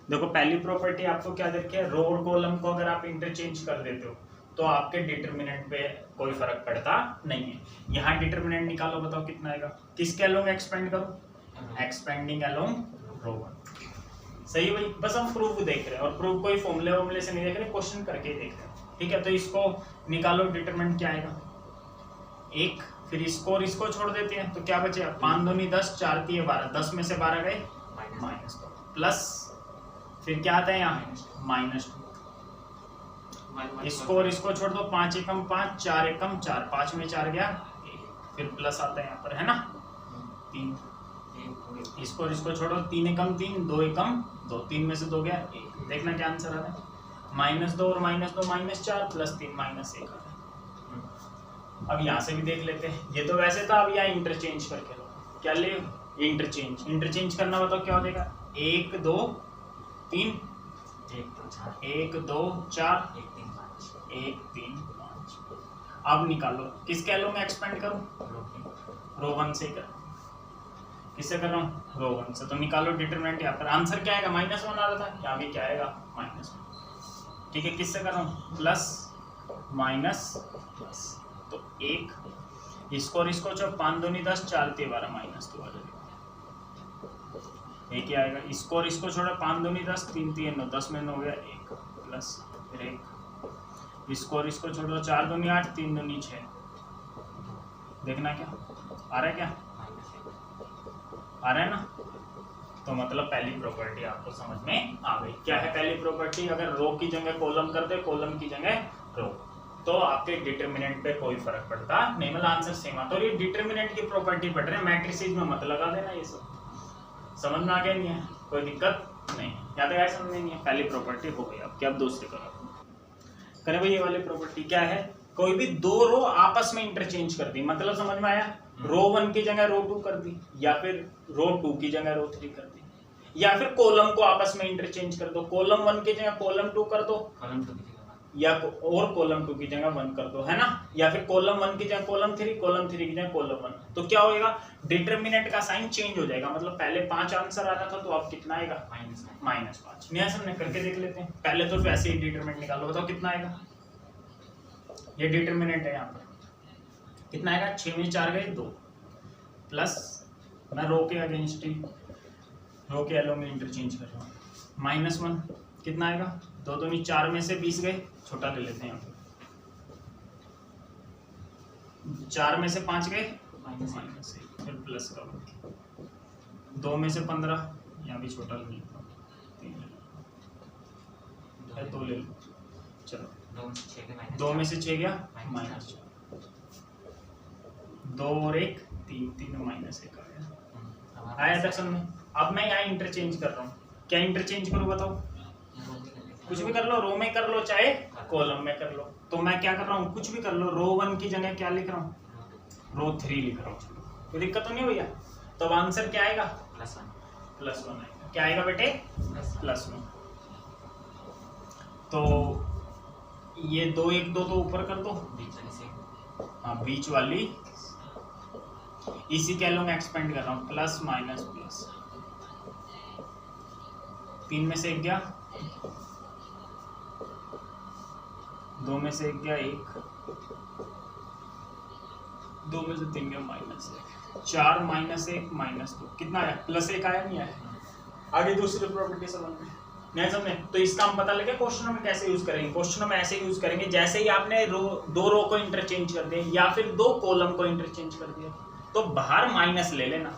देखो पहली प्रॉपर्टी आपको क्या दे रखी है, रो और कॉलम को अगर आप इंटरचेंज कर देते हो तो आपके डिटरमिनेंट पे कोई फर्क पड़ता नहीं है। यहाँ डिटरमिनेंट निकालो, बताओ कितना आएगा, किसके अलोंग एक्सपेंड करो, एक्सपेंडिंग अलोंग रो वन। सही भाई, बस हम प्रूफ देख रहे हैं और प्रूफ कोई फॉर्मूले वॉर्मूले से नहीं देख रहे, क्वेश्चन करके ही देख रहे हैं। ठीक है, तो इसको निकालो, डिटरमिनेंट क्या आएगा 1, फिर इसको और इसको छोड़ देते हैं तो क्या बचेगा 5 दूनी 10, 4 3 12, 10 में से 12 गए माइनस, प्लस फिर क्या आता है यहाँ -2, इसको और इसको छोड़ दो, 5 एकम 5, 4 एकम 4, 5 में 4 गया 1, फिर प्लस आता है यहाँ पर, है ना 3, इसको और इसको छोड़ो, 3 एकम 3, 2 एकम 2, 3 में से 2 गया 1, देखना क्या आंसर आ रहा है, -2 और -2 -4 प्लस 3 -1 आ रहा है। अब यहाँ से भी देख लेते हैं, ये तो वैसे था, अब यहाँ इंटरचेंज करके लो, क्या ले इंटरचेंज करना, बताओ क्या हो जाएगा 1 2 3, 1 2 4 1 3 5। अब निकालो, किसके अलोंग एक्सपेंड करूं, रो वन से कर, किससे कर रहा हूँ रो वन से, तो निकालो डिटरमिनेंट। यहाँ पर आंसर क्या आएगा -1 आ रहा था, यहाँ भी क्या आएगा -1। ठीक है, किससे कर रहा हूँ प्लस माइनस प्लस, तो 1, इसको और इसको जो 5 दूनी 10, 4 3 12 -2 आ जाएगा, एक ही आएगा, इसको और इसको छोड़ा 5 दूनी 10, 3 3 9, 10 में 9 गया 1, प्लस फिर 1, इसको और इसको छोड़ो 4 दूनी 8, 3 दूनी 6, देखना क्या आ रहा है, क्या आ रहा है ना। तो मतलब पहली प्रॉपर्टी आपको समझ में आ गई। क्या है पहली प्रॉपर्टी, अगर रो की जगह कॉलम कर दे, कॉलम की जगह रो, तो आपके डिटरमिनेंट पे कोई फर्क पड़ता नहीं, मतलब आंसर सेम आता। और ये डिटरमिनेंट की प्रॉपर्टी पढ़ रहे हैं, मैट्रिसेस में मत लगा देना, ये सब समझ में आ गया, नहीं है कोई दिक्कत नहीं, या तो यार समझ में नहीं है, पहली प्रॉपर्टी हो गई। अब क्या, अब दूसरी करो, करे भाई ये वाली प्रॉपर्टी क्या है, कोई भी दो रो आपस में इंटरचेंज कर दी, मतलब समझ में आया, रो 1 की जगह रो 2 कर दी, या फिर रो 2 की जगह रो 3 कर दी, या फिर कॉलम को आपस में इंटरचेंज कर दो, कॉलम 1 की जगह कॉलम 2 कर दो, या और कॉलम 2 की जगह 1 कर दो, है ना, या फिर कॉलम 1 की जगह कॉलम 3, कॉलम 3 की जगह कॉलम 1, तो क्या होएगा डिटरमिनेंट का साइन चेंज हो जाएगा, मतलब पहले 5 आंसर आ रहा था तो अब कितना आएगा -5। नया समझने करके देख लेते हैं, पहले तो वैसे ही डिटरमिनेंट निकालो, बताओ कितना आएगा, ये डिटरमिनेंट है यहाँ पर कितना आएगा, 6 में 4 गए 2, प्लस मैं रो के अगेंस्ट ही रो के एलो में इंटरचेंज कर रहा हूँ, -1 कितना आएगा, 2 दूनी 4 में से 20 गए, छोटा ले लेते हैं, 4 में से 5 गए -1, फिर प्लस का 2 में से 15, यहाँ भी छोटा ले लेता हूँ, 2 ले लो, चलो 2 में से 6 गया -4, 2 और 1 3 3 -1 आ गया, आया था समझ में। अब मैं यहाँ इंटरचेंज कर रहा हूँ, क्या इंटरचेंज करूँ बताओ, कुछ भी कर लो, रो में कर लो चाहे कॉलम में कर लो, तो मैं क्या कर रहा हूँ, कुछ भी कर लो, रो 1 की जगह क्या लिख रहा हूँ, रो 3 लिख रहा हूँ, कोई दिक्कत तो नहीं भैया। तो आंसर क्या आएगा +1 आएगा, क्या आएगा बेटे +1। तो ये 2 1 2 तो ऊपर कर दो, हाँ बीच वाली इसी के अलोंग एक्सपेंड कर रहा हूँ, प्लस माइनस प्लस, 3 में से 1 गया, 2 में से 1 गया 1, 2 में से 3 गया -1, 4 -1 -2 कितना आया +1 आया, नहीं आया। आगे दूसरी प्रॉपर्टी समझ में नहीं समझे, तो इसका हम पता लगे क्वेश्चनों में कैसे यूज करेंगे, क्वेश्चनों में ऐसे यूज करेंगे जैसे ही आपने दो रो को इंटरचेंज कर दिया या फिर 2 कॉलम को इंटरचेंज कर दिया, तो बाहर माइनस ले लेना,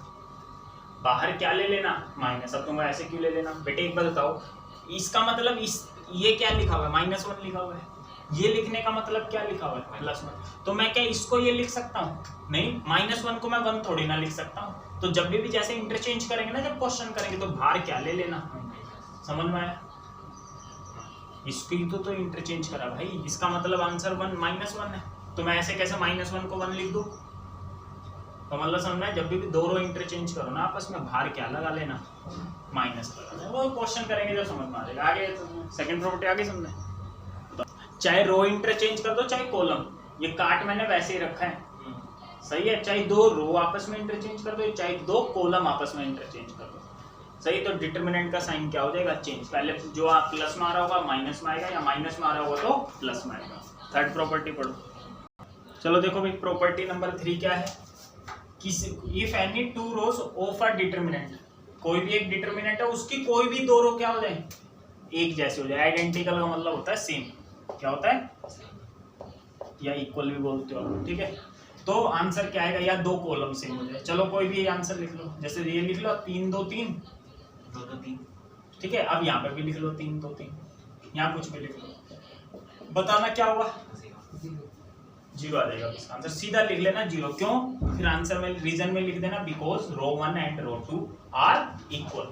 बाहर क्या ले लेना माइनस। अब तुम ऐसे क्यों ले लेना बेटे, एक बात बताओ, इसका मतलब ये क्या लिखा हुआ है -1 लिखा हुआ है, ये लिखने का मतलब क्या लिखा हुआ है +1, तो मैं क्या इसको ये लिख सकता हूँ, नहीं -1 को मैं 1 थोड़ी ना लिख सकता हूँ। तो जब भी जैसे इंटरचेंज करेंगे ना, जब क्वेश्चन करेंगे, तो बाहर क्या ले लेना, समझ में आया। इसकी तो इंटरचेंज करा भाई, इसका मतलब आंसर -1 है, तो मैं ऐसे कैसे -1 को 1 लिख दूं, तो मतलब समझ में, जब भी 2 रो इंटरचेंज करो ना आपस में, बाहर क्या लगा लेना माइनस लगा लेना, वो क्वेश्चन करेंगे जो समझ में आ जाएगा। आगे सेकंड प्रॉपर्टी आगे समझे, तो चाहे रो इंटरचेंज कर दो चाहे कॉलम, ये काट मैंने वैसे ही रखा है, सही है, चाहे 2 रो आपस में इंटरचेंज कर दो चाहे 2 कॉलम आपस में इंटरचेंज कर दो, सही, तो डिटरमिनेंट का साइन क्या हो जाएगा, चेंज। पहले जो आप प्लस में आ रहा होगा माइनस में आएगा, या माइनस में आ रहा होगा तो प्लस में आएगा। थर्ड प्रॉपर्टी पढ़ो। चलो देखो भाई, प्रॉपर्टी नंबर 3 क्या है, if any two rows of a determinant, कोई भी एक डिटरमिनेंट है उसकी कोई भी दो रो क्या हो जाए, एक जैसे हो जाए। आइडेंटिकल का मतलब होता है सेम, क्या होता है, या इक्वल भी बोलते हो, ठीक है। तो आंसर क्या आएगा, या दो कॉलम सेम हो जाए। चलो कोई भी आंसर लिख लो, जैसे ये लिख लो 3 2 3 2 2 3, ठीक है। अब यहाँ पे भी लिख लो 3 2 3, यहाँ कुछ भी लिख लो, बताना क्या हुआ, 0 आ जाएगा इसका आंसर। सीधा लिख लेना 0, क्यों, फिर आंसर में रीजन में लिख देना because row 1 and row 2 are equal,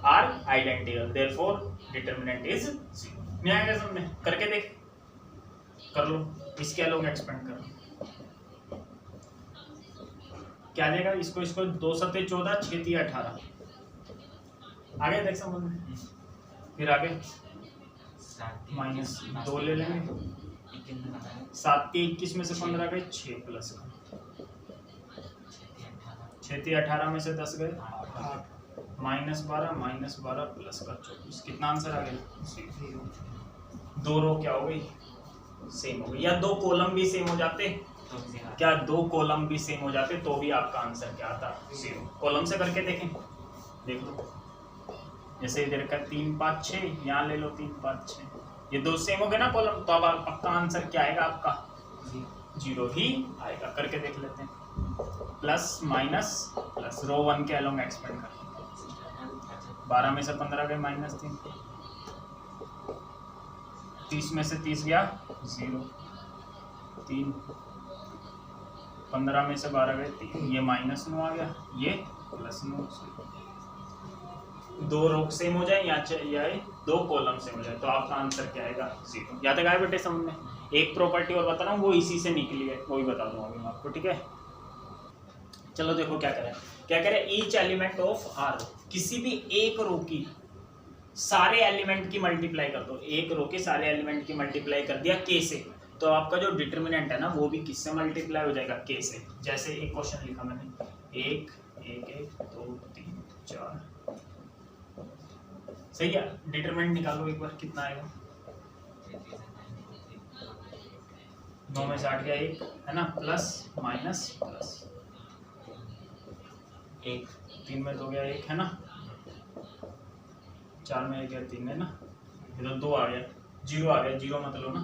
are identical, therefore determinant is 0। नहीं आएगा समझ में, करके देख, कर लो, इसके लोग एक्सपेंड कर लो, क्या देगा, इसको 2 7 14 6 3 18, आगे देख समझ में। फिर आगे माइनस 2 ले लेंगे, 7 के 21 में से 15 गए, 6 प्लस 6 3 18 में से 10 गए 8, -12 प्लस का 24, कितना आंसर आ गया, 2 रो क्या हो गई, सेम हो गई। या 2 कॉलम भी सेम हो जाते, क्या 2 कॉलम भी सेम हो जाते तो भी आपका आंसर क्या आता, 0। कॉलम से करके देखें, देख लो, जैसे इधर का 3 5 6, यहाँ ले लो 3 5 6, ये 2 सेम हो गए ना कॉलम, तो अब आपका आंसर क्या आएगा, आपका 0 ही आएगा। करके देख लेते हैं, प्लस माइनस प्लस, रो 1 के अलोंग एक्सपेंड कर, 12 में से 15 गए -3, 30 में से 30 गया 0 3, 15 में से 12 गए 3, ये -9 आ गया, ये +9। 2 रो सेम हो जाए या 2 कॉलम सेम हो जाए तो आपका आंसर क्या आएगा, 0। या तक आए बेटे समझ में। एक प्रॉपर्टी और बता रहा हूँ, वो इसी से निकली है, वो भी बता दूंगा अभी मैं आपको, ठीक है। चलो देखो क्या करें, ईच एलिमेंट ऑफ आर, किसी भी एक रो की सारे एलिमेंट की मल्टीप्लाई कर दो, एक रो के सारे एलिमेंट की मल्टीप्लाई कर दिया के से, तो आपका जो डिटरमिनेंट है ना वो भी किससे मल्टीप्लाई हो जाएगा, के से। जैसे एक क्वेश्चन लिखा मैंने, 1 1 1 2 3 4, सही है। डिटरमिनेंट निकालो एक बार, कितना आएगा, 9 में से 8 गया 1, है ना, प्लस माइनस प्लस 1, 3 में 2 गया 1, है ना, 4 में 1 गया 3, है ना, इधर 2 आ गया, 0 आ गया, 0 मत लो ना,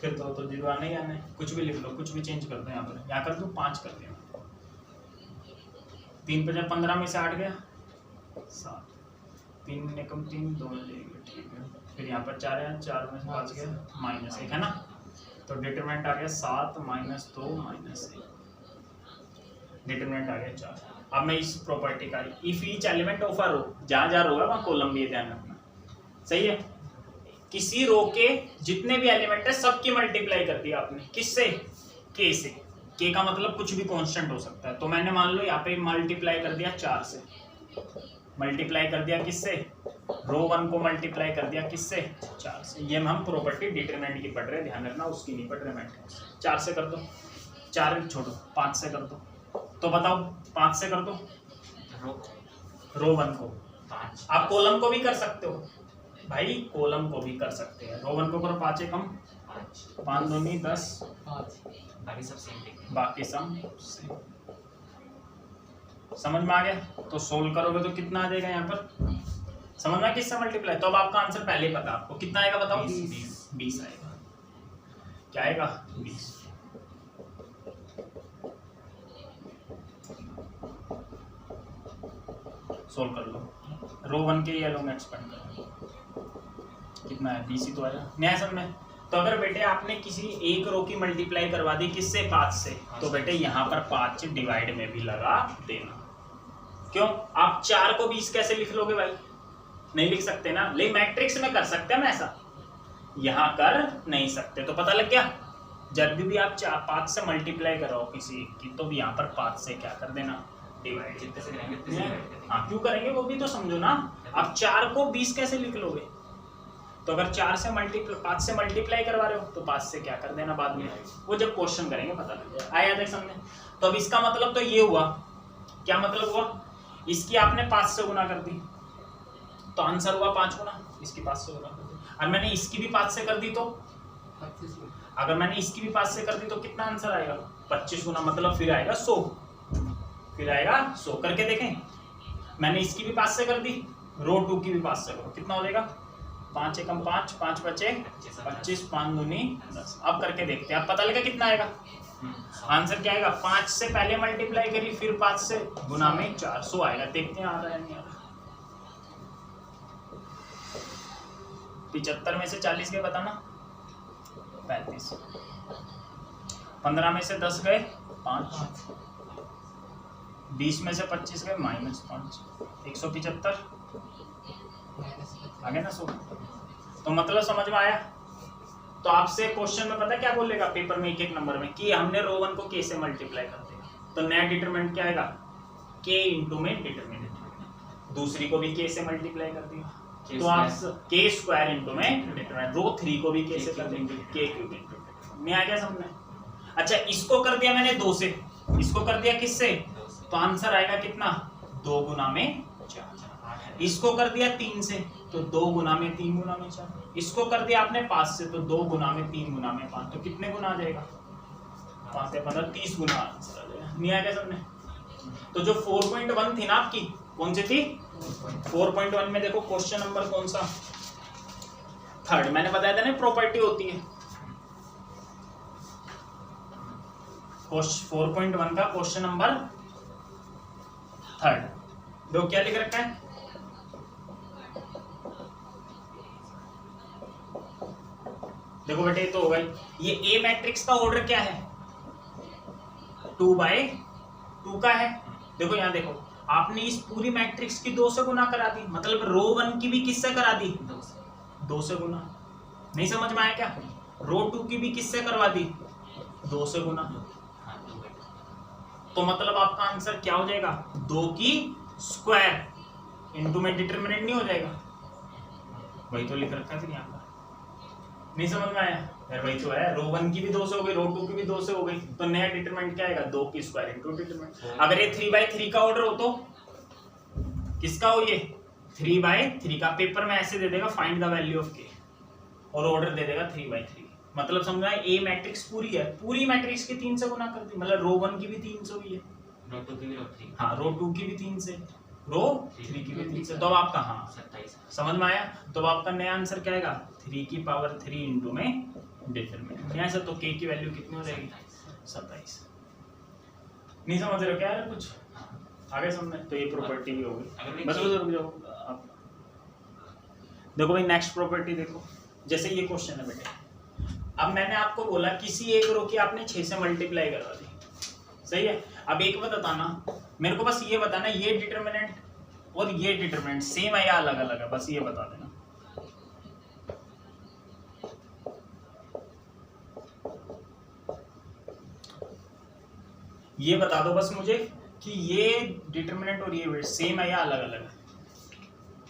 फिर तो 0 आना ही आना है। कुछ भी लिख लो, कुछ भी चेंज कर दो, यहाँ कर दो 5 कर दिया, 3 पे जब 15 में से 8 गया 7, 3 में कम 3 2 में जाएगा, ठीक है। फिर यहाँ पर 4 है, 4 में से 5 गया -1, है ना, तो डिटरमिनेंट आ गया 7 -2 -1, डिटरमिनेंट आ गया 4। अब मैं इस प्रॉपर्टी का, if each element of a row, जहाँ रो है वहाँ कॉलम भी ध्यान रखना, सही है। किसी रो के जितने भी एलिमेंट है सबकी मल्टीप्लाई कर दिया आपने, किससे, के से। के का मतलब कुछ भी कांस्टेंट हो सकता है, तो मैंने मान लो यहाँ पे मल्टीप्लाई कर दिया 4 से, मल्टीप्लाई कर दिया किससे, रो 1 को मल्टीप्लाई कर दिया किससे, 4 से। ये हम प्रॉपर्टी डिटरमिनेंट की पढ़ रहे हैं, ध्यान रखना, उसकी नहीं पढ़ रहे मैट्रिक्स। 4 से कर दो, 4 छोड़ो, 5 से कर दो, तो बताओ 5 से कर दो, रो 1 को 5, आप कॉलम को भी कर सकते हो भाई, कॉलम को भी कर सकते हैं। रो 1 को करो 5 कम 5 2 10 5, बाकी सब सेम, बाकी सब सेम। समझ में आ गया, तो सोल्व करोगे तो कितना आ जाएगा यहाँ पर, समझ में किससे मल्टीप्लाई, तो अब आपका आंसर पहले ही पता, आपको कितना आएगा बताओ, 20 आएगा, क्या आएगा 20। सोल्व कर लो, रो 1 के ये लोग एक्सपेंड करो, कितना है 20 ही तो आया, न्याय समझ में। तो अगर बेटे आपने किसी एक रो की मल्टीप्लाई करवा दी किससे, 5 से, तो बेटे यहाँ पर 5 डिवाइड में भी लगा देना। क्यों, आप 4 को 20 कैसे लिख लोगे भाई, नहीं लिख सकते ना, लेकिन मैट्रिक्स में कर सकते हैं हम ऐसा, यहाँ कर नहीं सकते। तो पता लग गया, जब भी आप 5 से मल्टीप्लाई करो किसी की, तो भी यहाँ पर 5 से क्या कर देना, डिवाइड। जितने से करेंगे उतने से डिवाइड करेंगे। हाँ, क्यों करेंगे वो भी तो समझो ना। आप 4 को 20 कैसे लिख लोगे, तो अगर 5 से मल्टीप्लाई करवा रहे हो तो 5 से क्या कर देना बाद में, वो जब क्वेश्चन करेंगे पता लग जाएगा। आया देख समझे। तो अब इसका मतलब तो ये हुआ, क्या मतलब हुआ, इसकी आपने 5 से गुना कर दी तो आंसर हुआ 5 गुना, इसकी 5 से गुना कर दी। और मैंने इसकी भी 5 से कर दी तो 25 अगर मैंने इसकी भी 5 से कर दी तो कितना आंसर आएगा? 25 गुना, मतलब फिर आएगा 100, फिर आएगा 100। करके देखें, मैंने इसकी भी 5 से कर दी, रो 2 की भी 5 से करो, कितना हो जाएगा? 5 एकम 5, 5 बचे 25, 5 दूनी 10। अब करके देखते हैं, अब पता लगा कितना आएगा आंसर? क्या आएगा? 5 से पहले मल्टीप्लाई करी, फिर 5 से गुना में 400 आएगा। देखते हैं आ रहा है नहीं आ रहा। 75 में से 40 गए बताना, 35। 15 में से 10 गए 5, 20 में से 25 गए -5, 175 आ गया ना 100। तो मतलब समझ में आया? तो आपसे क्वेश्चन में पता क्या बोलेगा पेपर में, एक नंबर में, कि हमने रो 1 को k से मल्टीप्लाई कर दिया, तो नया डिटरमिनेंट क्या आएगा? k इंटू में डिटरमिनेंट, दूसरी को भी k से मल्टीप्लाई कर दिया तो आप k स्क्वायर इंटू में डिटरमिनेंट, रो 3 को भी k से कर देंगे, k क्यूब इंटू। नहीं आ गया समझ में? अच्छा, इसको कर दिया मैंने 2 से, इसको कर दिया किससे? तो आंसर आएगा कितना? 2 गुना में 4। इसको कर दिया 3 से, तो 2 गुना में 3 गुना में 4। इसको कर दिया आपने 5 से, तो 2 गुना में 3 गुना में 5, तो कितने गुना आ जाएगा? 5 से 15, 30 गुना आंसर आ जाएगा। नहीं आ गया समझ में? तो जो 4.1 थी ना आपकी, कौन सी थी? 4.1 में देखो क्वेश्चन नंबर कौन सा? 3rd। मैंने बताया था ना प्रॉपर्टी होती है 4.1 का क्वेश्चन नंबर 3rd। देखो क्या लिख रखा है, देखो बेटे तो होगा ये ए मैट्रिक्स का ऑर्डर क्या है? 2/2 का है। देखो यहाँ देखो, आपने इस पूरी मैट्रिक्स की 2 से गुना करा दी, मतलब रो 1 की भी किससे करा दी? 2 से गुना। नहीं समझ में आया क्या? रो 2 की भी किससे करवा दी? 2 से गुना। तो मतलब आपका आंसर क्या हो जाएगा? 2 की स्क्वायर इंटू में डिटरमिनेंट नहीं हो जाएगा? वही तो लिख रखा है फिर यहाँ पर। नहीं समझ में आया यार? वही तो है, रो 1 की भी 2 से हो गई, रो 2 की भी 2 से हो गई, तो नया डिटरमिनेंट क्या आएगा? 2 की स्क्वायर इंटू डिटरमिनेंट। अगर ये 3/3 का ऑर्डर हो तो किसका हो? ये 3/3 का। पेपर में ऐसे दे देगा फाइंड द वैल्यू ऑफ के, और ऑर्डर दे देगा 3/3। मतलब समझ में ए मैट्रिक्स पूरी है, पूरी मैट्रिक्स की 3 से गुना कर दी, मतलब रो 1 की भी 3 से हुई है, रो 2 की भी रो 3, हाँ रो 2 की भी 3 से, रो 3 की भी 3 से। तो अब आपका हाँ 27 समझ में आया? तो अब आपका नया आंसर क्या आएगा? 3 की पावर 3 इंटू में डिटरमिनेंट। यहाँ से तो k की वैल्यू कितनी हो जाएगी? 27। नहीं समझ रहे हो क्या है कुछ? आगे समझ? तो ये प्रॉपर्टी भी हो गई। बस रुक जाओ आप। देखो भाई नेक्स्ट प्रॉपर्टी देखो, जैसे ये क्वेश्चन है बेटे, अब मैंने आपको बोला किसी एक रो की आपने 6 से मल्टीप्लाई करवा दी, सही है? अब एक बात बताना मेरे को, बस ये बताना ये डिटरमिनेंट और ये डिटरमिनेंट सेम है या अलग अलग है, बस ये बता देना। ये बता दो बस मुझे कि ये डिटरमिनेंट और ये सेम है या अलग अलग है?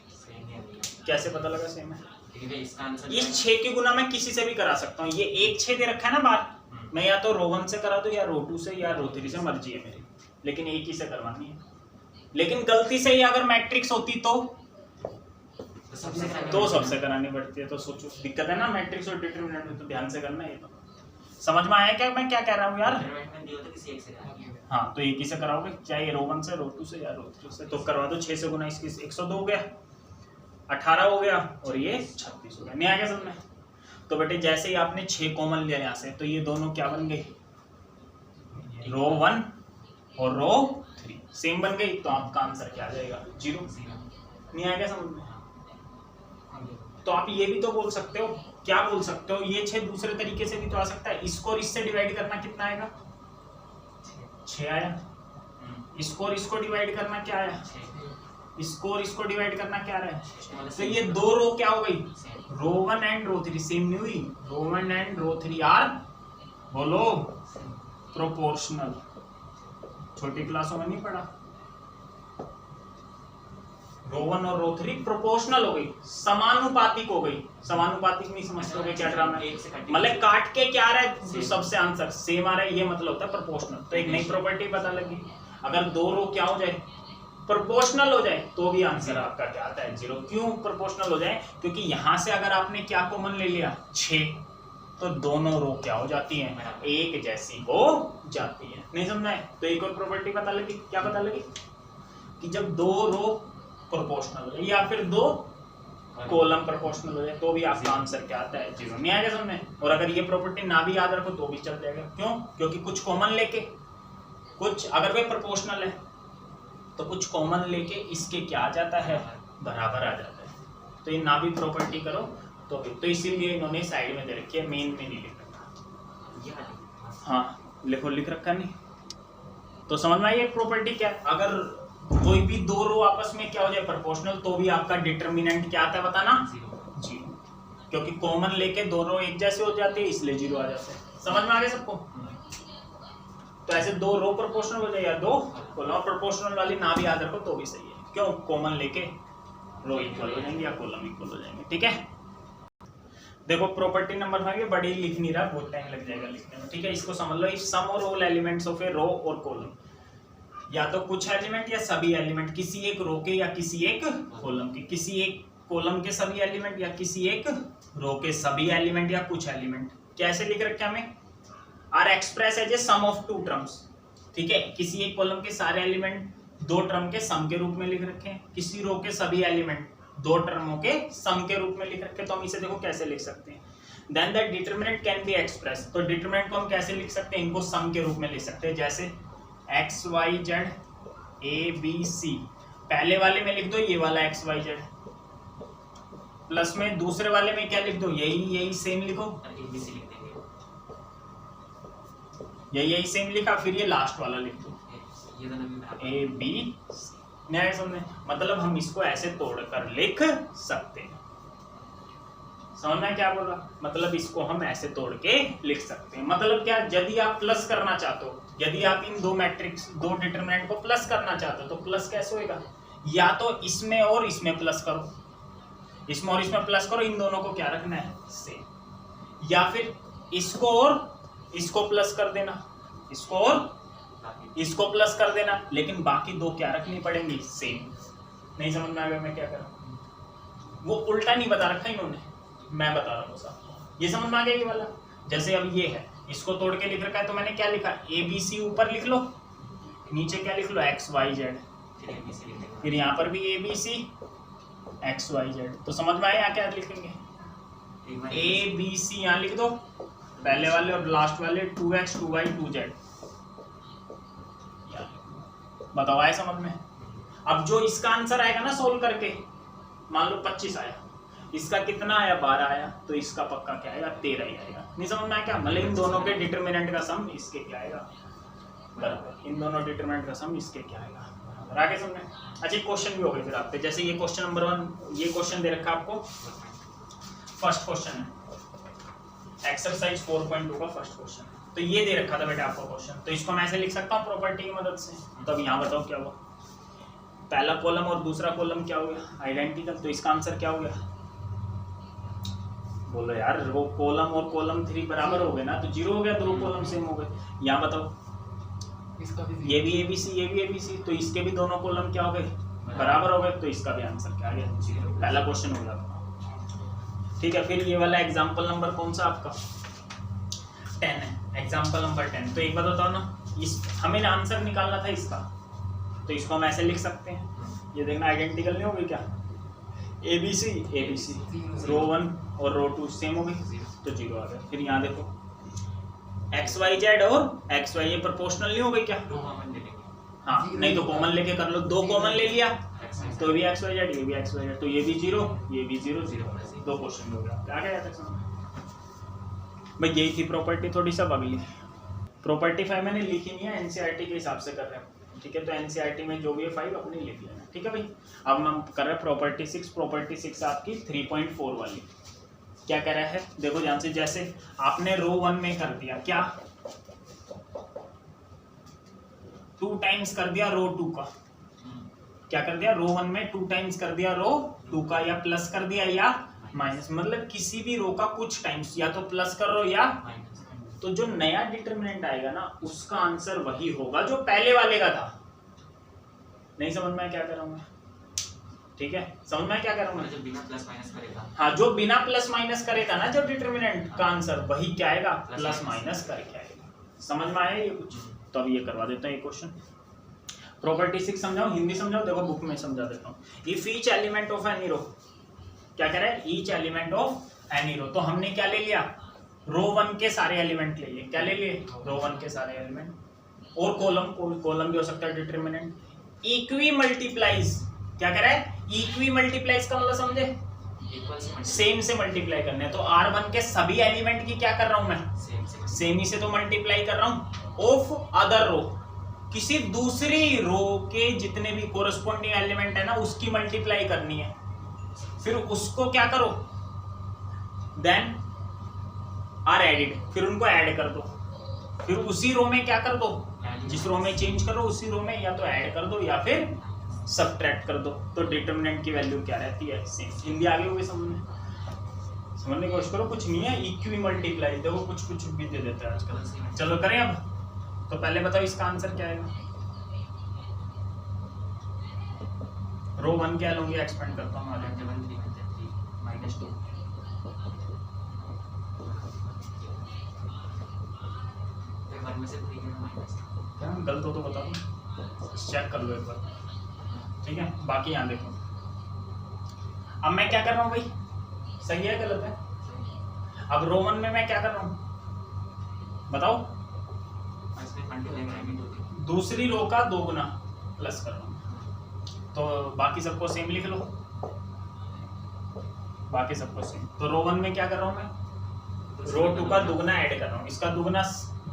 सेम है। कैसे पता लगा सेम है? क्योंकि इसका आंसर ये 6 की गुना मैं किसी से भी करा सकता हूँ। ये एक 6 दे रखा है ना बाहर, मैं या तो रो 1 से करा दूं या रो 2 से या रो 3 से, मर्जी है मेरी, लेकिन एक ही से करवानी है। लेकिन गलती से ही अगर मैट्रिक्स होती तो सबसे करानी पड़ती है। तो सोचो दिक्कत है ना मैट्रिक्स और डिटरमिनेंट में, तो ध्यान से करना। ये तो समझ में आया क्या मैं क्या कह रहा हूँ यार? किसी एक से हाँ तो एक ही से कराओगे, चाहे रो 1 से, रो 2 से या रो 3 से। तो करवा दो 6 से गुना, इसकी 102 हो गया, 18 हो गया और ये 36 हो गया। नहीं आ गया समझ में? तो बेटे जैसे ही आपने 6 कॉमन लिया यहाँ से, तो ये दोनों क्या बन गई? रो 1 और रो 3 सेम बन गई, तो आपका आंसर क्या आ जाएगा? 0। नहीं आ गया समझ में? तो आप ये भी तो बोल सकते हो, क्या बोल सकते हो, ये 6 दूसरे तरीके से भी तो आ सकता है। इसको और इससे डिवाइड करना कितना आएगा? 6 आया। इसको और इसको डिवाइड करना क्या आया? इसको और इसको डिवाइड करना क्या रहा है? तो ये 2 रो क्या हो गई? रो 1 एंड रो 3 सेम नहीं हुई? रो 1 एंड रो 3 आर, बोलो, प्रोपोर्शनल। छोटी क्लासों में नहीं पढ़ा? रो 1 और रो 3 प्रोपोर्शनल हो गई, समानुपातिक हो गई। समानुपातिक नहीं समझते हो क्या ड्रामा है? मतलब काट के क्या आ रहा है? सबसे आंसर सेम आ रहा है, ये मतलब होता है प्रोपोर्शनल। तो एक नई प्रॉपर्टी पता लगी, अगर 2 रो क्या हो जाए? प्रोपोर्शनल हो जाए तो भी आंसर आपका क्या आता है 0। क्यों प्रोपोर्शनल हो जाए? क्योंकि यहां से अगर आपने क्या कॉमन ले लिया 6, तो दोनों रो क्या हो जाती हैं, एक जैसी हो जाती है। नहीं समझना है? तो एक और प्रॉपर्टी पता लगी, क्या पता लगी कि जब दो रो प्रोपोर्शनल हो जाए या फिर दो कॉलम प्रोपोर्शनल हो जाए तो भी आपका आंसर क्या आता है 0। नहीं आएगा समझ में? और अगर ये प्रॉपर्टी ना भी याद रखो तो भी चल जाएगा। क्यों? क्योंकि कुछ कॉमन लेके, कुछ अगर वे प्रोपोर्शनल है तो कुछ कॉमन लेके इसके क्या आ जाता है, बराबर आ जाता है। तो ये ना भी प्रॉपर्टी करो तो भी, तो इसीलिए इन्होंने साइड में दे रखी है, मेन में नहीं लिख रखा। हाँ लिखो, लिख रखा नहीं तो समझ में आई प्रॉपर्टी क्या है। अगर कोई भी दो रो आपस में क्या हो जाए प्रोपोर्शनल तो भी आपका डिटरमिनेंट क्या आता है बताना, 0। क्योंकि कॉमन लेके दो रो एक जैसे हो जाते हैं इसलिए 0 आ जाते हैं। समझ में आ गया सबको? तो ऐसे दो रो प्रोपोर्शनल हो जाए या दो कॉलम प्रोपोर्शनल वाली ना भी याद रखो तो भी सही है। क्यों? कॉमन लेके रो इक्वल हो जाएंगे या कॉलम इक्वल हो जाएंगे। ठीक है, देखो प्रॉपर्टी नंबर 5 बड़ी लिख नहीं रहा, बहुत टाइम लग जाएगा लिखने में। ठीक है, इसको समझ लो, इफ सम और ऑल एलिमेंट्स ऑफ ए रो और कॉलम, या तो कुछ एलिमेंट या सभी एलिमेंट किसी एक रो के या किसी एक कॉलम के, किसी एक कॉलम के सभी एलिमेंट या किसी एक रो के सभी एलिमेंट या कुछ एलिमेंट, कैसे लिख रखे हमें, or express as a sum of two terms. ठीक है, किसी एक कॉलम के सारे एलिमेंट दो टर्म के सम के रूप में लिख रखे हैं, किसी रो के सभी एलिमेंट दो टर्मों के सम के रूप में लिख रखे हैं। तो हम इसे देखो कैसे लिख सकते हैं, then the determinant can be express. तो डिटरमिनेंट को हम कैसे लिख सकते हैं, इनको सम के रूप में लिख सकते हैं, जैसे x y z a b c, पहले वाले में लिख दो ये वाला एक्स वाई जेड, प्लस में दूसरे वाले में क्या लिख दो, यही सेम लिखो, ABC लिख देंगे, यही सेम लिखा, फिर ये लास्ट वाला लिख दो ये दोनों भी बराबर। ए बी न्याय समझे, मतलब हम इसको ऐसे तोड़कर लिख सकते हैं। समझना है क्या बोला, मतलब इसको हम ऐसे तोड़ के लिख सकते हैं। मतलब क्या, यदि आप प्लस करना चाहते हो, यदि आप इन दो मैट्रिक्स दो डिटरमिनेंट को प्लस करना चाहते हो तो प्लस कैसे होएगा, या तो इसमें और इसमें प्लस करो, इसमें और इसमें प्लस करो, इन दोनों को क्या रखना है सेम, या फिर इसको और इसको प्लस कर देना, इसको और इसको प्लस कर देना, लेकिन बाकी दो क्या रखनी पड़ेंगी सेम। नहीं समझ में आ गया मैं क्या कर रहा हूँ, वो उल्टा नहीं बता रखा इन्होंने, मैं बता रहा हूँ साहब। ये समझ में आ गया ये वाला, जैसे अब ये है, इसको तोड़ के लिख रखा है तो मैंने क्या लिखा, ए बी सी ऊपर लिख लो, नीचे क्या लिख लो एक्स वाई जेड, फिर ABC लिख देंगे, फिर यहाँ पर भी a b c x y z. तो समझ में आया क्या लिखेंगे, एक बार ए बी सी यहाँ लिख दो, पहले वाले और लास्ट वाले 2x 2y 2z। बताओ आए समझ में? अब जो इसका आंसर आएगा ना सोल्व करके, मान लो 25 आया, इसका कितना आया 12 आया, तो इसका पक्का क्या आएगा 13 ही आएगा। नहीं समझ में आया क्या, मतलब इन दोनों के डिटरमिनेंट का सम इसके क्या आएगा बराबर, इन दोनों डिटरमिनेंट का सम इसके क्या आएगा बराबर। आगे समझ में? अच्छा क्वेश्चन भी हो गए फिर आपके, जैसे ये क्वेश्चन नंबर 1, ये क्वेश्चन दे रखा आपको, फर्स्ट क्वेश्चन है एक्सरसाइज 4.2 का फर्स्ट क्वेश्चन। तो ये दे रखा था बेटा आपको क्वेश्चन, तो इसको मैं ऐसे लिख सकता हूँ प्रॉपर्टी की मदद से। तो अब यहाँ बताओ क्या हुआ, पहला कॉलम और दूसरा कॉलम क्या हो गया आइडेंटिकल, तो इसका आंसर क्या हो गया, बोलो यार, रो कॉलम और कॉलम 3 बराबर हो गए ना, तो 0 हो गया, दो कॉलम सेम हो गए। यहाँ बताओ इसका भी ये भी ABC ये भी ABC, तो इसके भी दोनों कॉलम क्या हो गए बराबर हो गए, तो इसका भी आंसर क्या आ गया 0। पहला क्वेश्चन हो गया। ठीक है, फिर ये वाला एग्जाम्पल नंबर कौन सा आपका 10 है, एग्जाम्पल नंबर 10। तो एक बात बताओ ना, इस हमें आंसर निकालना था इसका, तो इसको हम ऐसे लिख सकते हैं, ये देखना आइडेंटिकल नहीं होगी क्या, ABC रो 1 और रो 2 सेम हो गई, तो 0 आ गया। फिर यहाँ देखो XYZ और XY ये प्रोपोर्शनल नहीं हो गई क्या, दो कॉमन ले लेंगे, हाँ नहीं तो कॉमन लेके कर लो, दो कॉमन ले लिया तो भी XYZ ये भी XYZ, तो ये भी 0 ये भी 0 0, दो क्वेश्चन हो गया। क्या गया था समझ भाई, यही थी प्रॉपर्टी, थोड़ी सा अगली प्रॉपर्टी 5 मैंने लिखी नहीं है, एनसीईआरटी के हिसाब से कर रहे हैं। ठीक है, तो एनसीईआरटी में जो भी है 5 अपनी लिख लेना। ठीक है भाई, अब हम कर रहे हैं प्रॉपर्टी 6। प्रॉपर्टी 6 आपकी 3.4 वाली क्या कह रहा है, देखो ध्यान से, जैसे आपने रो 1 में कर दिया क्या 2 टाइम्स कर दिया रो 2 का, क्या कर दिया रो 1 में 2 टाइम्स कर दिया रो 2 का, या प्लस कर दिया या माइनस, मतलब किसी भी रो का कुछ टाइम्स या तो प्लस कर रो या, तो जो नया डिटरमिनेंट आएगा ना उसका आंसर वही होगा जो पहले वाले का था। नहीं समझ में क्या कर रहा हूँ मैं? ठीक है, समझ में क्या कर रहा हूँ मैं? जो बिना प्लस माइनस करेगा, हाँ, जो बिना प्लस माइनस करेगा ना, जो डिटरमिनेंट का आंसर, वही क्या आएगा? प्लस प्लस माइनस माइनस करके आएगा। समझ में आया ये कुछ? तो अब ये करवा देता हूँ ये क्वेश्चन। प्रॉपर्टी 6 समझाओ, हिंदी समझाओ, देखो बुक में समझा देता हूँ। If each element of any row, क्या कह रहा है? Each element of any row. तो हमने क्या ले लिया? रो 1 के सारे एलिमेंट ले लिए। क्या ले लिए? रो 1 के सारे एलिमेंट। और कॉलम भी हो सकता है डिटरमिनेंट। इक्वी मल्टीप्लाइज, क्या कह रहा है? इक्वी मल्टीप्लाइज का मतलब समझे? इक्वल से सेम से मल्टीप्लाई करने। तो R1 के सभी एलिमेंट की क्या कर रहा हूं मैं? सेम ही से तो मल्टीप्लाई कर रहा हूं। ऑफ अदर रो, किसी दूसरी रो के जितने भी कोरस्पॉन्डिंग एलिमेंट है ना, उसकी मल्टीप्लाई करनी है। फिर उसको क्या करो? देन आर एडिड, फिर उनको ऐड कर दो। फिर उसी रो में क्या कर दो? जिस रो में चेंज करो उसी रो में या तो ऐड कर दो या फिर सब्ट्रैक्ट कर दो। तो डिटरमिनेंट की वैल्यू क्या रहती है? सेम। हिंदी आगे होगी समझने की कोशिश करो। कुछ नहीं है, इक्वी मल्टीप्लाई, देखो कुछ कुछ भी दे देता है आजकल। चलो करें अब। तो पहले बताओ इसका आंसर क्या आएगा? रो 1 क्या लूंगी? एक्सपेंड करता हूँ आगे। -2 1 में से 3 में माइनस, क्या गलत हो तो बता दो, चेक कर लो एक बार। ठीक है, बाकी यहाँ देखो। अब मैं क्या कर रहा हूँ भाई? सही है गलत है? अब रो 1 में मैं क्या कर रहा हूँ बताओ? इसमें मल्टीप्लाई दूसरी रो का 2 गुना प्लस कर रहा हूँ। तो बाकी सबको सेम लिख लो, बाकी सबको सेम। तो रो 1 में क्या कर रहा हूँ मैं? रो 2 का दुगना ऐड कर रहा हूँ। इसका दुगना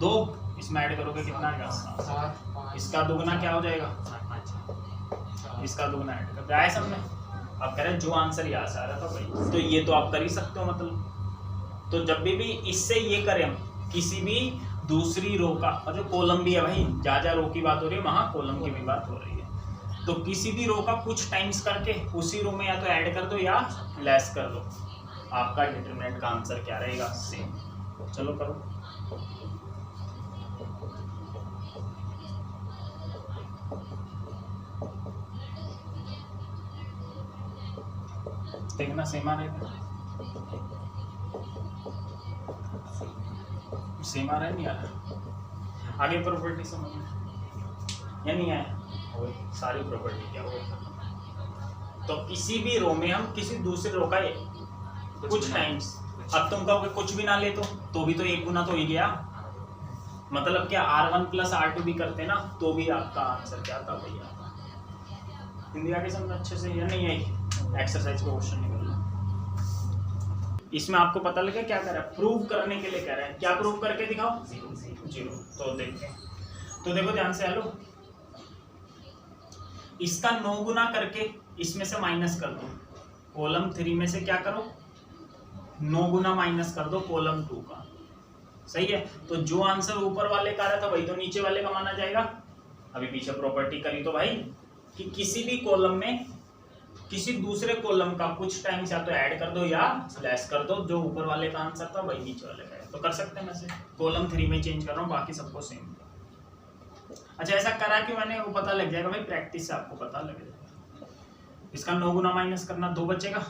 2, इसमें ऐड करोगे कितना आएगा? 7। इसका दुगना क्या हो जाएगा? 5। इसका दुगना ऐड करते आए सब में। अब कह रहे हैं जो आंसर यहाँ से आ रहा था भाई, तो ये तो आप कर ही सकते हो मतलब। तो जब भी इससे ये करें हम, किसी भी दूसरी रो का, और जो कॉलम भी है भाई, जहाँ रो की बात हो रही है वहाँ कॉलम की भी बात हो रही है। तो किसी भी रो का कुछ टाइम्स करके उसी रो में या तो ऐड कर दो या लेस कर दो। आपका डिटरमिनेंट का आंसर क्या रहेगा? सेम। चलो करो। देखना सेम आ रहेगा, सेम आ रहा है नहीं आ रहा? आगे प्रॉपर्टी समझ में या नहीं आया? सारी प्रॉपर्टी क्या हो? तो किसी भी रो में हम किसी दूसरे रो का कुछ टाइम्स, अब तुम कहोगे कुछ भी ना ले तो भी तो 1 गुना तो ही गया। मतलब क्या R1 + R2 भी करते ना तो भी आपका आंसर क्या था भैया? हिंदी आगे समझ अच्छे से या नहीं आई? एक्सरसाइज का क्वेश्चन निकल रहा है। इसमें आपको पता लगे क्या कर रहा है? प्रूव करने के लिए कह रहा है। क्या प्रूव करके दिखाओ? 0। तो देखते हैं। तो देखो ध्यान से, हेलो, इसका 9 गुना करके इसमें से माइनस कर दो। कॉलम 3 में से क्या करो? 9 गुना माइनस कर दो कॉलम 2 का। सही है? तो जो आंसर ऊपर वाले का आ रहा था वही तो नीचे वाले का माना जाएगा। अभी पीछे प्रॉपर्टी करी तो भाई कि किसी भी कॉलम में किसी दूसरे कॉलम का कुछ टाइम्स या तो ऐड कर दो या लेस कर दो। जो ऊपर वाले का आंसर था वही नीचे वाले का है। तो कर सकते हैं वैसे। कॉलम 3 में चेंज कर रहा हूँ, बाकी सबको सेम। अच्छा, ऐसा करा कि मैंने, वो पता लग जाएगा भाई, प्रैक्टिस से आपको पता लग जाएगा। इसका 9 गुना माइनस करना, 2 बचेगा।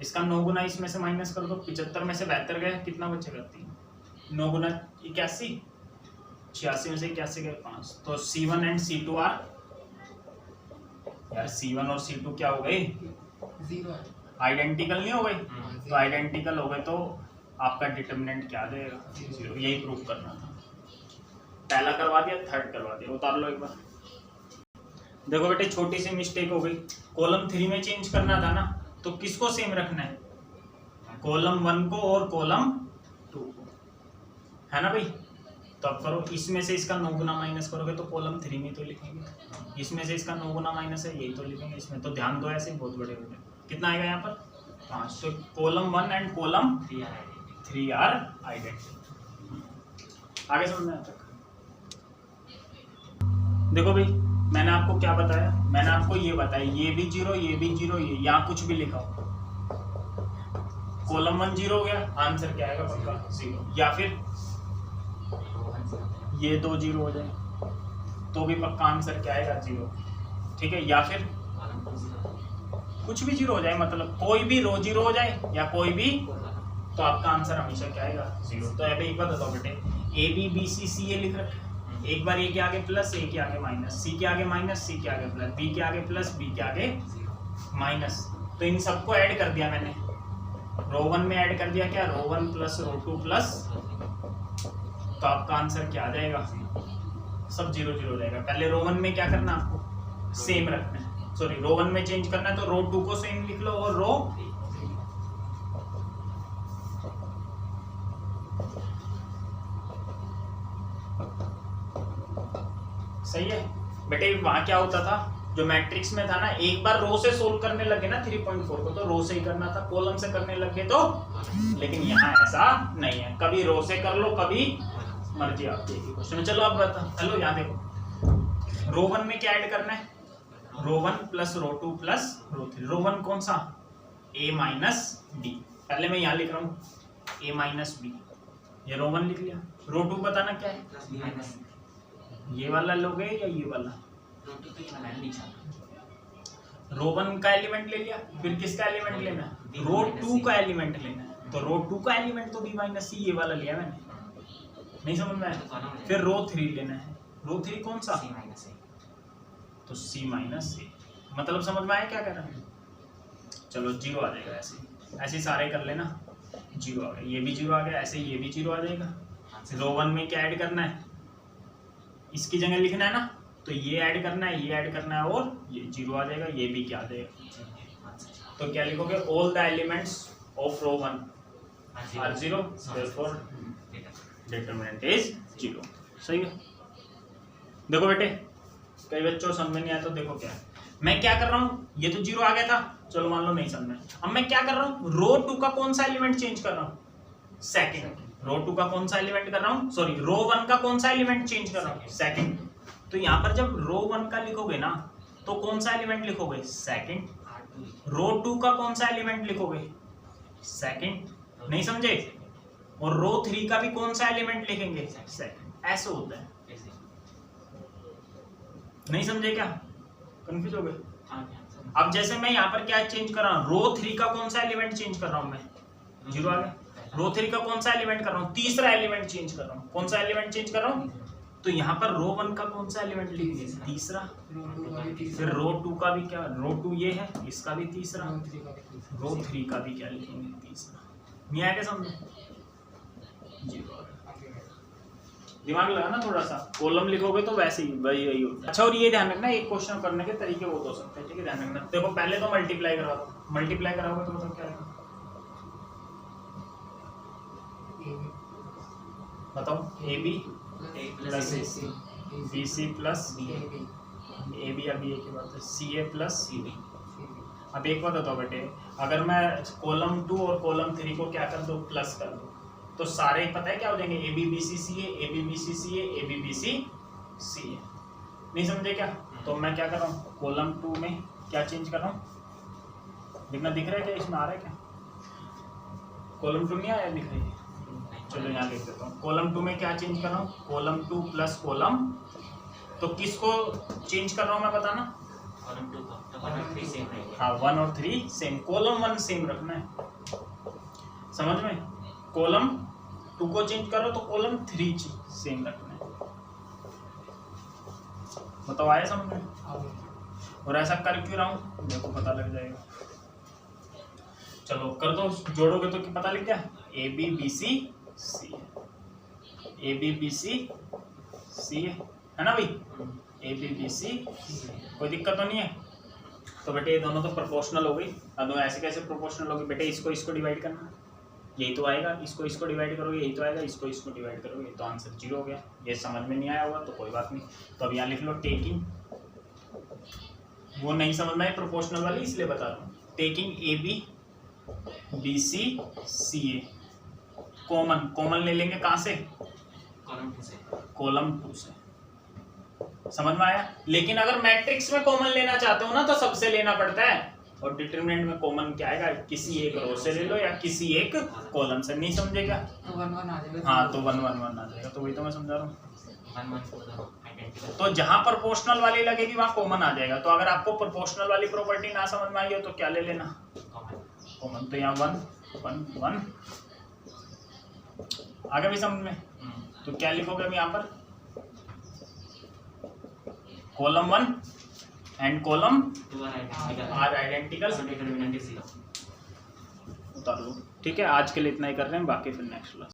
इसका 9 गुना इसमें से माइनस कर दो, 75 में से 72 गए, कितना बचेगा? 3। 9 गुना 81, 86 में से 81 गए 5। तो C1 एंड C2 आर, यार C1 और C2 क्या हो गए? 0 आइडेंटिकल नहीं हो गए? तो आइडेंटिकल हो गए तो आपका डिटरमिनेंट क्या देगा? 0। यही प्रूव करना था। पहला करवा दिया, थर्ड करवा दिया। उतार लो एक बार। देखो बेटे, छोटी सी मिस्टेक हो गई। कॉलम 3 में चेंज करना था ना, तो किसको सेम रखना है? कॉलम 1 को और कॉलम 2 को, है ना भाई? तो अब करो, इसमें से इसका 9 गुना माइनस करोगे तो कॉलम 3 में तो लिखेंगे। इसमें से इसका 9 गुना माइनस है, यही तो लिखेंगे इसमें। तो ध्यान दो, ऐसे बहुत बड़े बड़े। कितना आएगा यहाँ पर? 5। तो column 1 and column 3 are identical. आगे समझ में? देखो भाई, मैंने आपको क्या बताया? मैंने आपको ये बताया, ये भी 0, ये भी 0, ये यहाँ कुछ भी लिखा हो। कॉलम 1 0 हो गया, आंसर क्या आएगा? पक्का 0। या फिर ये 2 0 हो जाए, तो भी पक्का आंसर क्या आएगा 0, ठीक है। या फिर कॉलम 2 0 कुछ भी 0 हो जाए, मतलब कोई भी रो 0 हो जाए या कोई भी, तो आपका आंसर हमेशा क्या आएगा 0। तो अभी एक बात बताओ बेटे, ए बी बी सी सी ए लिख रखे, एक बार ए के आगे प्लस, ए के आगे माइनस, सी के आगे माइनस, सी के आगे प्लस, बी के आगे प्लस, बी के आगे 0 माइनस। तो इन सबको ऐड कर दिया मैंने, रो 1 में ऐड कर दिया क्या, रो 1 प्लस रो 2 प्लस, तो आपका आंसर क्या आ जाएगा, सब 0 0 हो जाएगा। पहले रो 1 में क्या करना है आपको, सेम रखना है, सॉरी रो 1 में चेंज करना है, तो रो 2 को सेम लिख लो और रो सही है बेटे। वहां क्या होता था, जो मैट्रिक्स में था ना, एक बार रो से सोल्व करने लगे ना 3.4 को, तो रो से ही करना था, कॉलम से करने लगे तो, लेकिन यहाँ ऐसा नहीं है, कभी रो से कर लो, कभी मर्जी आपकी एक ही क्वेश्चन। चलो आप बता, हेलो यहाँ देखो, रो 1 में क्या ऐड करना है, रो 1 प्लस रो 2 प्लस रो 3। रो 1 कौन सा, a माइनस बी, पहले मैं यहाँ लिख रहा हूँ a माइनस बी, ये रो 1 लिख लिया। रो 2 बताना क्या है, प्लस बी माइनस ये वाला लोगे या ये वाला, रो 2 तो ये मैंने लिखा, रो 1 का एलिमेंट ले लिया, फिर किसका एलिमेंट लेना है, रो 2 का एलिमेंट लेना है, तो रो 2 का एलिमेंट तो b माइनस सी, ये वाला लिया मैंने, नहीं समझ में आया। फिर रो 3 लेना है, रो 3 कौन सा, सी माइनस ए, तो c माइनस ए, मतलब समझ में आया क्या कर रहा हूँ। चलो 0 आ जाएगा, ऐसे ऐसे सारे कर लेना, 0 आ गया, ये भी 0 आ गया, ऐसे ये भी 0 आ जाएगा। रो 1 में क्या ऐड करना है, इसकी जगह लिखना है ना, तो ये ऐड करना है, ये ऐड करना है, और ये 0 आ जाएगा, ये भी क्या आ जाएगा, तो क्या लिखोगे, all the elements of row 1 are 0, therefore determinant is 0। सही है। देखो बेटे, कई बच्चों को समझ में नहीं आया, तो देखो क्या है, मैं क्या कर रहा हूँ, ये तो 0 आ गया था, चलो मान लो नहीं समझ में, अब मैं क्या कर रहा हूँ, रो 2 का कौन सा एलिमेंट चेंज कर रहा हूँ, सेकंड। रो 2 का कौन सा एलिमेंट कर रहा हूँ, सॉरी रो 1 का कौन सा एलिमेंट चेंज कर रहा हूँ, सेकंड। तो यहाँ पर जब रो 1 का लिखोगे ना, तो कौन सा एलिमेंट लिखोगे, सेकंड। रो 2 का कौन सा एलिमेंट लिखोगे, सेकंड, नहीं समझे। और रो 3 का भी कौन सा एलिमेंट लिखेंगे, सेकंड। ऐसे होता है, नहीं समझे क्या, कंफ्यूज हो गए। अब जैसे मैं यहाँ पर क्या चेंज कर रहा हूँ, रो 3 का कौन सा एलिमेंट चेंज कर रहा हूँ मैं, 0 आ गया। रो 3 का कौन सा एलिमेंट कर रहा हूँ, तीसरा एलिमेंट चेंज कर रहा हूँ, कौन सा एलिमेंट चेंज कर रहा हूँ, तो यहाँ पर रो 1 का कौन सा एलिमेंट लिखेंगे, तीसरा। फिर रो 2 का भी क्या, रो 2 ये है, इसका भी तीसरा। रो 3 का भी क्या लिखेंगे, तीसरा। नहीं आया क्या समझ, 0 आ गया। दिमाग लगा ना थोड़ा सा, कॉलम लिखोगे तो वैसे ही वही होता है। अच्छा, और ये ध्यान रखना, एक क्वेश्चन करने के तरीके वो हो सकते हैं, ठीक है, ध्यान रखना। देखो पहले तो मल्टीप्लाई करा दो, मल्टीप्लाई कराओगे तो मतलब क्या आएगा, बताओ, a b plus b c plus a b, अभी एक ही बात है, सी ए प्लस सी बी। अब एक बात बताओ बेटे, अगर मैं कॉलम 2 और कॉलम 3 को क्या कर दूं, प्लस कर दूं, तो सारे पता है क्या हो जाएंगे, A B B C C A B B C C A B B C C A. नहीं समझे क्या, तो मैं क्या कर रहा हूँ, कॉलम 2 में क्या चेंज कर रहा हूँ, दिखना दिख रहा है क्या, इसमें आ रहा है क्या, कॉलम 2 नहीं आया, दिख रही है, चलो यहाँ लिख देता हूँ। कॉलम 2 में क्या चेंज कर रहा हूँ, कॉलम 2 प्लस कॉलम, तो किसको चेंज कर रहा हूँ मैं, बताना, कॉलम 2 को, तो 1 और 3 सेम रहेंगे। हाँ 1 और 3 सेम, कॉलम 1 सेम रखना है, समझ में। कॉलम 2 को चेंज करो तो कॉलम 3 सेम रखना है, बताओ आया समझ में। और ऐसा कर क्यों रहा हूँ, देखो पता लग जाएगा। चलो कर दो, जोड़ोगे तो पता लग गया, A B B C C, A B B C C है ना भाई, ए बी बी सी, कोई दिक्कत तो नहीं है। तो बेटे ये दोनों तो प्रोपोर्शनल हो गई, अब ऐसे कैसे प्रोपोर्शनल होगी बेटे, इसको इसको डिवाइड करना, यही तो आएगा, इसको इसको डिवाइड करोगे यही तो आएगा, इसको इसको डिवाइड करोगे तो आंसर 0 हो गया। ये समझ में नहीं आया होगा तो कोई बात नहीं, तो अब यहाँ लिख लो टेकिंग, वो नहीं समझ में आई प्रोपोर्शनल वाली इसलिए बता रहा हूँ, taking a B B C C a, common, common ले लेंगे कहाँ से, कॉलम 2 से, कॉलम 2 से, समझ में आया। लेकिन अगर मैट्रिक्स में कॉमन लेना चाहते हो ना तो सबसे लेना पड़ता है, और डिटरमिनेंट में कॉमन क्या आएगा, किसी एक रो से ले लो या किसी एक कॉलम से, नहीं समझेगा, तो 1 1 आ जाएगा। हाँ तो 1 1 1 आ जाएगा, तो वही तो मैं समझा रहा हूँ। 1 1 4 दोनों आइडेंटिकल। तो जहां प्रोपोर्शनल वाली लगेगी वहां कॉमन आ जाएगा। तो अगर आपको प्रोपोर्शनल वाली प्रॉपर्टी ना समझ में आई हो तो क्या ले लेना, कॉमन। तो यहाँ 1 1 1 आगे भी समझ में। तो क्या लिखोगे अब यहाँ पर, column 1 and column 2 are identical, determinant is 0। उतार लो। ठीक है, आज के लिए इतना ही कर रहे हैं, बाकी फिर नेक्स्ट क्लास।